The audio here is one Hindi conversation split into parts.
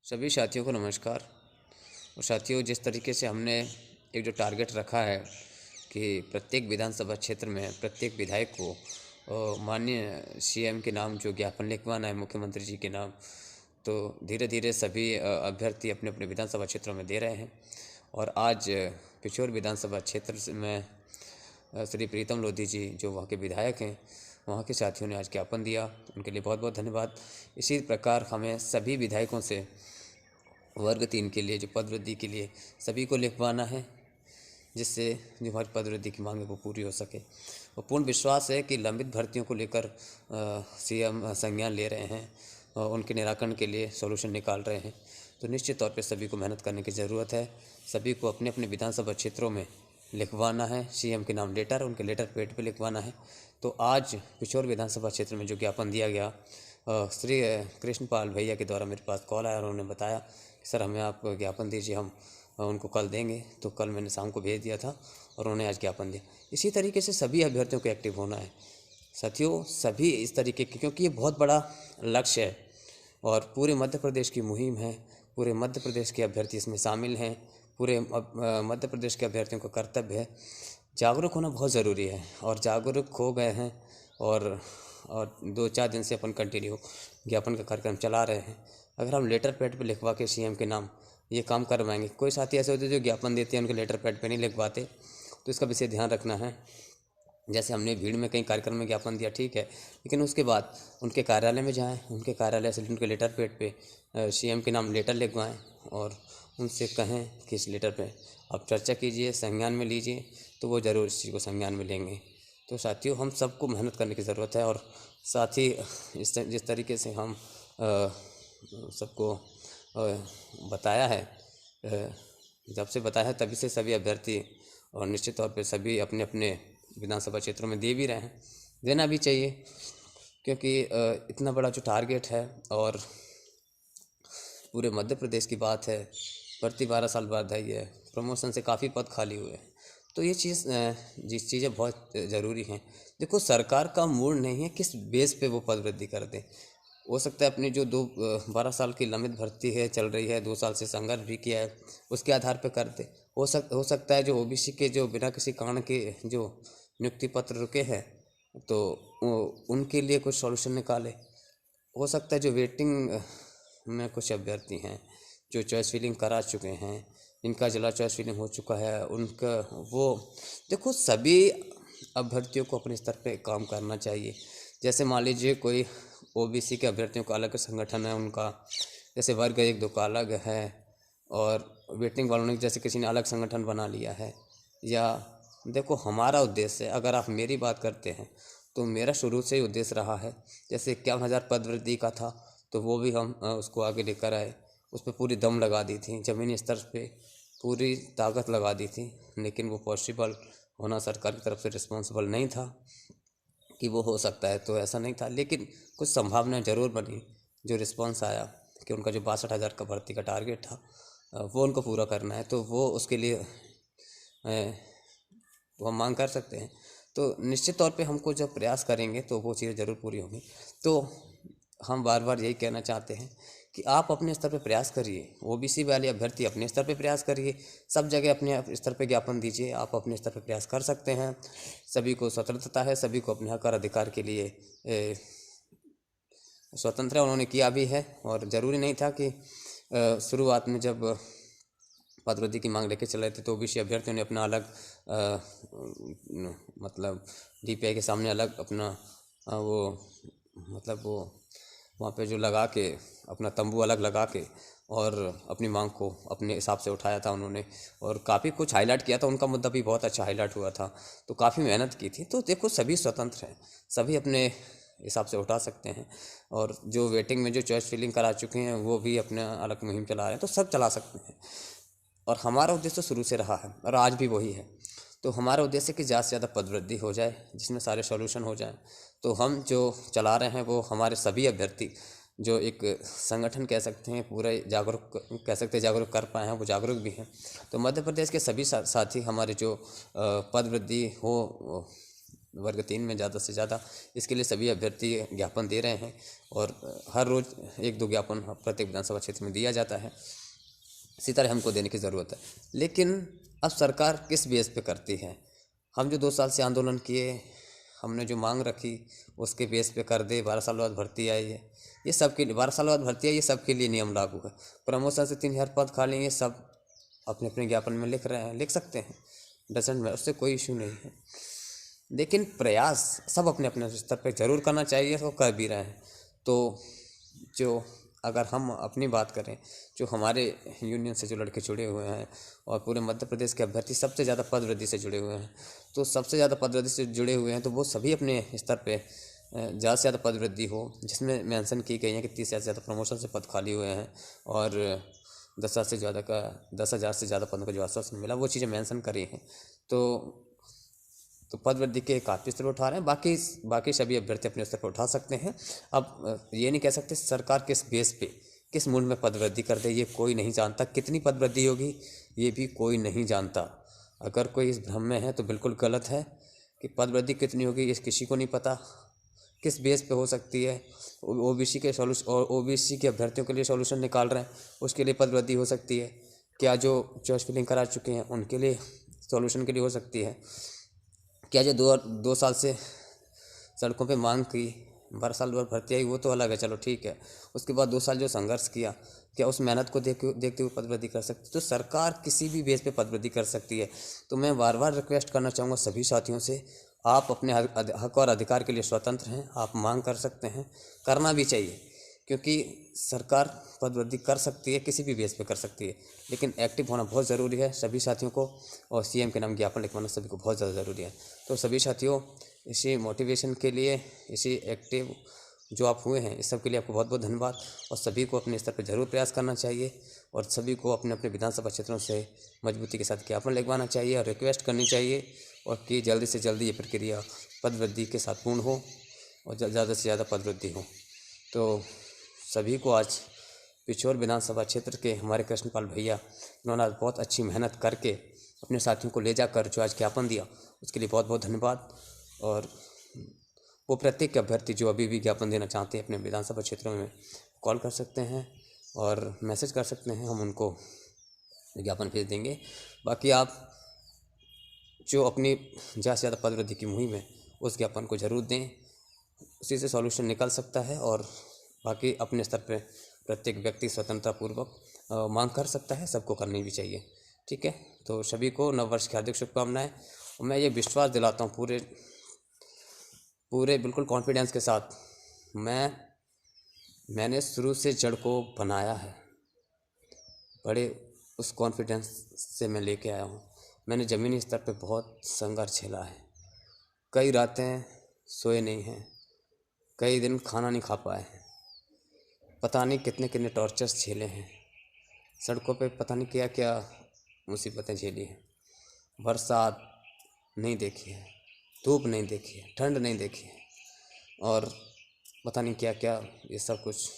सभी साथियों को नमस्कार। और साथियों, जिस तरीके से हमने एक जो टारगेट रखा है कि प्रत्येक विधानसभा क्षेत्र में प्रत्येक विधायक को माननीय सीएम के नाम जो ज्ञापन लिखवाना है मुख्यमंत्री जी के नाम, तो धीरे धीरे सभी अभ्यर्थी अपने अपने विधानसभा क्षेत्रों में दे रहे हैं। और आज पिछोर विधानसभा क्षेत्र में श्री प्रीतम लोधी जी जो वहाँ के विधायक हैं, वहाँ के साथियों ने आज ज्ञापन दिया। उनके लिए बहुत बहुत धन्यवाद। इसी प्रकार हमें सभी विधायकों से वर्ग 3 के लिए जो पदवृद्धि के लिए सभी को लिखवाना है, जिससे जो हमारी पदवृद्धि की मांग है वो पूरी हो सके। और पूर्ण विश्वास है कि लंबित भर्तियों को लेकर सीएम संज्ञान ले रहे हैं और उनके निराकरण के लिए सॉल्यूशन निकाल रहे हैं। तो निश्चित तौर पे सभी को मेहनत करने की ज़रूरत है। सभी को अपने अपने विधानसभा क्षेत्रों में लिखवाना है सीएम के नाम लेटर, उनके लेटर पेड पे लिखवाना है। तो आज पिछोर विधानसभा क्षेत्र में जो ज्ञापन दिया गया, श्री कृष्णपाल भैया के द्वारा मेरे पास कॉल आया और उन्होंने बताया कि सर हमें आप ज्ञापन दीजिए, हम उनको कल देंगे। तो कल मैंने शाम को भेज दिया था और उन्होंने आज ज्ञापन दिया। इसी तरीके से सभी अभ्यर्थियों को एक्टिव होना है साथियों, सभी इस तरीके की, क्योंकि ये बहुत बड़ा लक्ष्य है और पूरे मध्य प्रदेश की मुहिम है। पूरे मध्य प्रदेश के अभ्यर्थी इसमें शामिल हैं। पूरे मध्य प्रदेश के अभ्यर्थियों का कर्तव्य है, जागरूक होना बहुत ज़रूरी है। और जागरूक हो गए हैं और 2-4 दिन से अपन कंटिन्यू ज्ञापन का कार्यक्रम चला रहे हैं। अगर हम लेटर पैड पे लिखवा के सीएम के नाम ये काम करवाएंगे, कोई साथी ऐसे होते हैं जो ज्ञापन देते हैं उनके लेटर पैड पे नहीं लिखवाते, तो इसका विशेष ध्यान रखना है। जैसे हमने भीड़ में कहीं कार्यक्रम में ज्ञापन दिया, ठीक है, लेकिन उसके बाद उनके कार्यालय में जाएं, उनके कार्यालय से उनके लेटर पैड पे सीएम के नाम लेटर लिखवाएं और उनसे कहें कि इस लेटर पे आप चर्चा कीजिए, संज्ञान में लीजिए, तो वो ज़रूर इस चीज़ को संज्ञान में लेंगे। तो साथियों, हम सबको मेहनत करने की ज़रूरत है। और साथ ही जिस तरीके से हम सबको बताया है, जब से बताया है तभी से सभी अभ्यर्थी और निश्चित तौर पे सभी अपने अपने विधानसभा क्षेत्रों में दे भी रहे हैं, देना भी चाहिए, क्योंकि इतना बड़ा जो टारगेट है और पूरे मध्य प्रदेश की बात है, प्रति 12 साल बाद है ये प्रमोशन से काफ़ी पद खाली हुए हैं। तो ये जिस चीज़ें बहुत ज़रूरी हैं। देखो, सरकार का मूड नहीं है किस बेस पे वो पद वृद्धि कर दे। हो सकता है अपनी जो 12 साल की लंबित भर्ती है चल रही है, 2 साल से संघर्ष भी किया है, उसके आधार पे कर दे। हो सकता है जो ओबीसी के जो बिना किसी कारण के जो नियुक्ति पत्र रुके हैं, तो उनके लिए कुछ सॉल्यूशन निकाले। हो सकता है जो वेटिंग में कुछ अभ्यर्थी हैं जो चॉइस फिलिंग करा चुके हैं, जिनका जिला चॉइस फिलिंग हो चुका है, उनका वो देखो, सभी अभ्यर्थियों को अपने स्तर पे काम करना चाहिए। जैसे मान लीजिए कोई ओबीसी के अभ्यर्थियों का अलग संगठन है, उनका जैसे वर्ग 1-2 का अलग है, और वेटिंग वालों ने जैसे किसी ने अलग संगठन बना लिया है। या देखो, हमारा उद्देश्य, अगर आप मेरी बात करते हैं तो मेरा शुरू से ही उद्देश्य रहा है, जैसे 51,000 पद वृद्धि का था तो वो भी हम उसको आगे लेकर आए, उस पर पूरी दम लगा दी थी, ज़मीनी स्तर पे पूरी ताकत लगा दी थी, लेकिन वो पॉसिबल होना सरकार की तरफ से रिस्पॉन्सिबल नहीं था कि वो हो सकता है, तो ऐसा नहीं था। लेकिन कुछ संभावना ज़रूर बनी, जो रिस्पॉन्स आया कि उनका जो 62,000 का भर्ती का टारगेट था वो उनको पूरा करना है, तो वो उसके लिए वो हम मांग कर सकते हैं। तो निश्चित तौर पे हमको जब प्रयास करेंगे तो वो चीज़ें ज़रूर पूरी होंगी। तो हम बार बार यही कहना चाहते हैं कि आप अपने स्तर पे प्रयास करिए, ओबीसी वाले अभ्यर्थी अपने स्तर पे प्रयास करिए, सब जगह अपने स्तर पे ज्ञापन दीजिए, आप अपने स्तर पे प्रयास कर सकते हैं। सभी को स्वतंत्रता है, सभी को अपने हक और अधिकार के लिए स्वतंत्र है, उन्होंने किया भी है। और ज़रूरी नहीं था कि शुरुआत में जब पदवृद्धि की मांग लेके चल रहे थे तो ओबीसी अभ्यर्थियों ने अपना अलग मतलब डीपीआई के सामने अलग अपना वो मतलब वो वहाँ पे जो लगा के अपना तंबू अलग लगा के और अपनी मांग को अपने हिसाब से उठाया था उन्होंने, और काफ़ी कुछ हाईलाइट किया था। उनका मुद्दा भी बहुत अच्छा हाईलाइट हुआ था, तो काफ़ी मेहनत की थी। तो देखो, सभी स्वतंत्र हैं, सभी अपने हिसाब से उठा सकते हैं। और जो वेटिंग में जो चॉइस फिलिंग करा चुके हैं वो भी अपना अलग मुहिम चला रहे हैं, तो सब चला सकते हैं। और हमारा उद्देश्य शुरू से रहा है और आज भी वही है। तो हमारा उद्देश्य कि ज़्यादा से ज़्यादा पदवृद्धि हो जाए, जिसमें सारे सॉल्यूशन हो जाएं। तो हम जो चला रहे हैं वो हमारे सभी अभ्यर्थी जो एक संगठन कह सकते हैं, पूरे जागरूक कह सकते हैं, जागरूक कर पाए हैं, वो जागरूक भी हैं। तो मध्य प्रदेश के सभी साथी हमारे जो पद वृद्धि हो वर्ग 3 में ज़्यादा से ज़्यादा, इसके लिए सभी अभ्यर्थी ज्ञापन दे रहे हैं और हर रोज़ 1-2 ज्ञापन प्रत्येक विधानसभा क्षेत्र में दिया जाता है। इसी तरह हमको देने की ज़रूरत है। लेकिन अब सरकार किस बेस पे करती है? हम जो 2 साल से आंदोलन किए, हमने जो मांग रखी उसके बेस पे कर दे, 12 साल बाद भर्ती आई है, ये सबके लिए 12 साल बाद भर्ती आई, ये सबके लिए नियम लागू है। प्रमोशन से 3000 पद खाली, ये सब अपने अपने ज्ञापन में लिख रहे हैं, लिख सकते हैं, डजेंट में, उससे कोई इशू नहीं है। लेकिन प्रयास सब अपने अपने स्तर पर जरूर करना चाहिए, तो कर भी रहे हैं। तो जो अगर हम अपनी बात करें, जो हमारे यूनियन से जो लड़के जुड़े हुए हैं और पूरे मध्य प्रदेश के अभ्यर्थी सबसे ज़्यादा पदवृद्धि से जुड़े हुए हैं, तो सबसे ज़्यादा पदवृद्धि से जुड़े हुए हैं, तो वो सभी अपने स्तर पे ज़्यादा से ज़्यादा पदवृद्धि हो, जिसमें मेंशन की गई है कि 30 से ज़्यादा प्रमोशन से पद खाली हुए हैं और 10,000 से ज़्यादा पदों का जो आश्वासन मिला, वो चीज़ें मेंशन करी हैं। तो पदवृद्धि के काफ़ी स्तर पर उठा रहे हैं, बाकी सभी अभ्यर्थी अपने स्तर पर उठा सकते हैं। अब ये नहीं कह सकते सरकार किस बेस पे, किस मूल्य में पदवृद्धि कर दे, ये कोई नहीं जानता। कितनी पदवृद्धि होगी ये भी कोई नहीं जानता। अगर कोई इस भ्रम में है तो बिल्कुल गलत है कि पदवृद्धि कितनी होगी ये किसी को नहीं पता। किस बेस पे हो सकती है, ओबीसी के सॉल्यूशन और ओबीसी के अभ्यर्थियों के लिए सॉल्यूशन निकाल रहे हैं, उसके लिए पदवृद्धि हो सकती है क्या? जो चॉइस फिलिंग करा चुके हैं उनके लिए सॉल्यूशन के लिए हो सकती है क्या? जो 2 साल से सड़कों पे मांग की, 12 साल बाद भर्ती आई, वो तो अलग है, चलो ठीक है। उसके बाद 2 साल जो संघर्ष किया, क्या उस मेहनत को देखते हुए पदवृद्धि कर सकती? तो सरकार किसी भी बेस पे पदवृद्धि कर सकती है। तो मैं बार बार रिक्वेस्ट करना चाहूँगा सभी साथियों से, आप अपने हक और अधिकार के लिए स्वतंत्र हैं, आप मांग कर सकते हैं, करना भी चाहिए, क्योंकि सरकार पदवृद्धि कर सकती है, किसी भी बेस पे कर सकती है, लेकिन एक्टिव होना बहुत ज़रूरी है सभी साथियों को, और सीएम के नाम ज्ञापन लिखवाना सभी को बहुत ज़्यादा ज़रूरी है। तो सभी साथियों, इसी मोटिवेशन के लिए, इसी एक्टिव जो आप हुए हैं, इस सब के लिए आपको बहुत बहुत धन्यवाद। और सभी को अपने स्तर पर जरूर प्रयास करना चाहिए और सभी को अपने अपने विधानसभा क्षेत्रों से मजबूती के साथ ज्ञापन लिखवाना चाहिए और रिक्वेस्ट करनी चाहिए, और कि जल्दी से जल्दी ये प्रक्रिया पदवृद्धि के साथ पूर्ण हो और ज़्यादा से ज़्यादा पदवृद्धि हो। तो सभी को आज पिछोर विधानसभा क्षेत्र के हमारे कृष्णपाल भैया, इन्होंने आज बहुत अच्छी मेहनत करके अपने साथियों को ले जाकर जो आज ज्ञापन दिया, उसके लिए बहुत बहुत धन्यवाद। और वो प्रत्येक अभ्यर्थी जो अभी भी ज्ञापन देना चाहते हैं अपने विधानसभा क्षेत्रों में, कॉल कर सकते हैं और मैसेज कर सकते हैं, हम उनको विज्ञापन भेज देंगे। बाकी आप जो अपनी ज़्यादा से ज़्यादा पदवृद्धि की मुहिम है, उस ज्ञापन को जरूर दें, उसी से सॉल्यूशन निकल सकता है। और बाकी अपने स्तर पे प्रत्येक व्यक्ति स्वतंत्रतापूर्वक मांग कर सकता है, सबको करनी भी चाहिए। ठीक है, तो सभी को नववर्ष की हार्दिक शुभकामनाएं। और मैं ये विश्वास दिलाता हूँ पूरे बिल्कुल कॉन्फिडेंस के साथ, मैंने शुरू से जड़ को बनाया है, बड़े उस कॉन्फिडेंस से मैं लेके आया हूँ। मैंने ज़मीनी स्तर पे बहुत संघर्ष झेला है, कई रातें सोए नहीं हैं, कई दिन खाना नहीं खा पाए हैं, पता नहीं कितने कितने टॉर्चर्स झेले हैं, सड़कों पे पता नहीं क्या क्या मुसीबतें झेली हैं, बरसात नहीं देखी है, धूप नहीं देखी है, ठंड नहीं देखी है, और पता नहीं क्या क्या, ये सब कुछ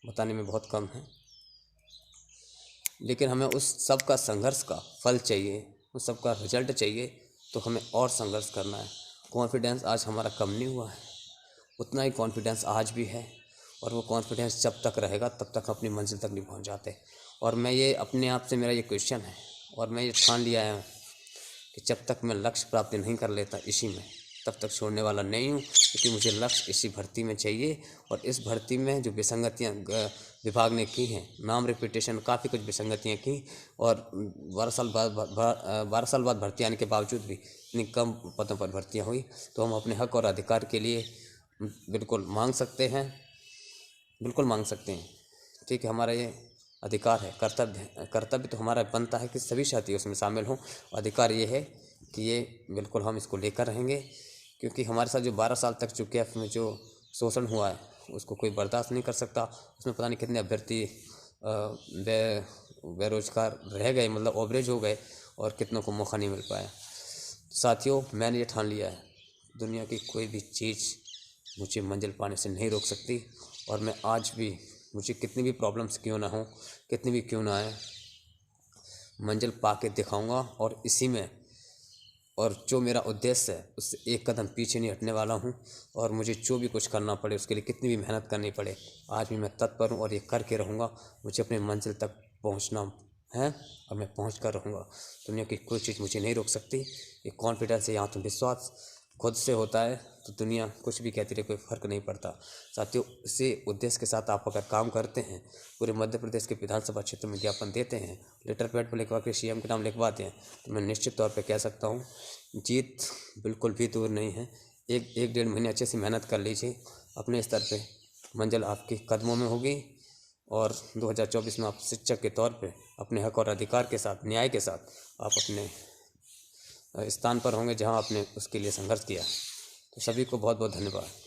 बताने में बहुत कम है। लेकिन हमें उस सब का संघर्ष का फल चाहिए, उस सब का रिजल्ट चाहिए, तो हमें और संघर्ष करना है। कॉन्फिडेंस आज हमारा कम नहीं हुआ है, उतना ही कॉन्फिडेंस आज भी है, और वो कॉन्फिडेंस जब तक रहेगा तब तक अपनी मंजिल तक नहीं पहुंच जाते। और मैं ये अपने आप से, मेरा ये क्वेश्चन है, और मैं ये ठान लिया है कि जब तक मैं लक्ष्य प्राप्ति नहीं कर लेता इसी में, तब तक छोड़ने वाला नहीं हूँ, क्योंकि मुझे लक्ष्य इसी भर्ती में चाहिए। और इस भर्ती में जो विसंगतियाँ विभाग ने की हैं, नाम रिपीटेशन, काफ़ी कुछ विसंगतियाँ की, और 12 साल बाद भर्ती आने के बावजूद भी इतनी कम पदों पर भर्तियाँ हुई। तो हम अपने हक और अधिकार के लिए बिल्कुल मांग सकते हैं, बिल्कुल मांग सकते हैं। ठीक है, हमारा ये अधिकार है, कर्तव्य तो हमारा बनता है कि सभी साथी उसमें शामिल हों। अधिकार ये है कि ये बिल्कुल हम इसको लेकर रहेंगे, क्योंकि हमारे साथ जो 12 साल तक QCF में जो शोषण हुआ है, उसको कोई बर्दाश्त नहीं कर सकता। उसमें पता नहीं कितने अभ्यर्थी बेरोजगार रह गए, मतलब ओवरेज हो गए, और कितनों को मौका नहीं मिल पाया। साथियों, मैंने ये ठान लिया है, दुनिया की कोई भी चीज़ मुझे मंजिल पाने से नहीं रोक सकती। और मैं आज भी, मुझे कितनी भी प्रॉब्लम्स क्यों ना हो, कितनी भी क्यों ना आए, मंजिल पा के दिखाऊँगा। और इसी में और जो मेरा उद्देश्य है उससे एक कदम पीछे नहीं हटने वाला हूँ। और मुझे जो भी कुछ करना पड़े, उसके लिए कितनी भी मेहनत करनी पड़े, आज भी मैं तत्पर हूँ और ये करके रहूँगा। मुझे अपने मंजिल तक पहुँचना है और मैं पहुँच कर रहूँगा। दुनिया की कोई चीज़ मुझे नहीं रोक सकती। ये कॉन्फिडेंस है, आत्मविश्वास विश्वास खुद से होता है तो दुनिया कुछ भी कहती रहे, कोई फ़र्क नहीं पड़ता। साथियों, इसी उद्देश्य के साथ आप अगर काम करते हैं, पूरे मध्य प्रदेश के विधानसभा क्षेत्र में ज्ञापन देते हैं, लेटर पैड पर लिखवा के सीएम के नाम लिखवाते हैं, तो मैं निश्चित तौर पर कह सकता हूँ जीत बिल्कुल भी दूर नहीं है। एक डेढ़ महीने अच्छे से मेहनत कर लीजिए, अपने स्तर पे मंजिल आपके कदमों में होगी। और 2024 में आप शिक्षक के तौर पे अपने हक और अधिकार के साथ, न्याय के साथ आप अपने स्थान पर होंगे जहां आपने उसके लिए संघर्ष किया। तो सभी को बहुत बहुत धन्यवाद।